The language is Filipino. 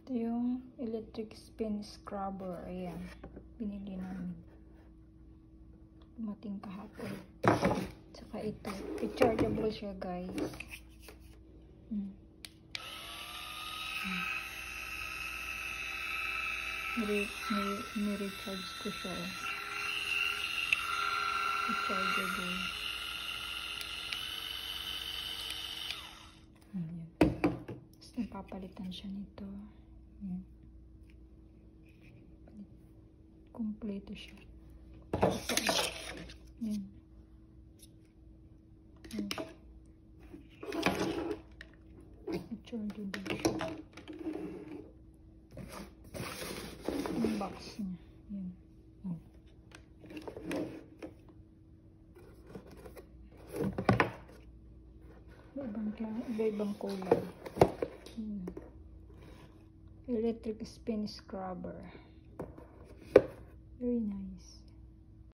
Ito yung electric spin scrubber. Ayan. Binili namin. Dumating kahapon. Saka ito. Rechargeable siya, guys. Ni-recharge ko siya. Rechargeable. Ayan. Tapos napapalitan siya nito. Ayan. Kompleto siya. Ayan. Ayan. Rechargeable siya. Yung box niya. Ayan. Oh. Ibang kulay. Electric spin scrubber. Very nice.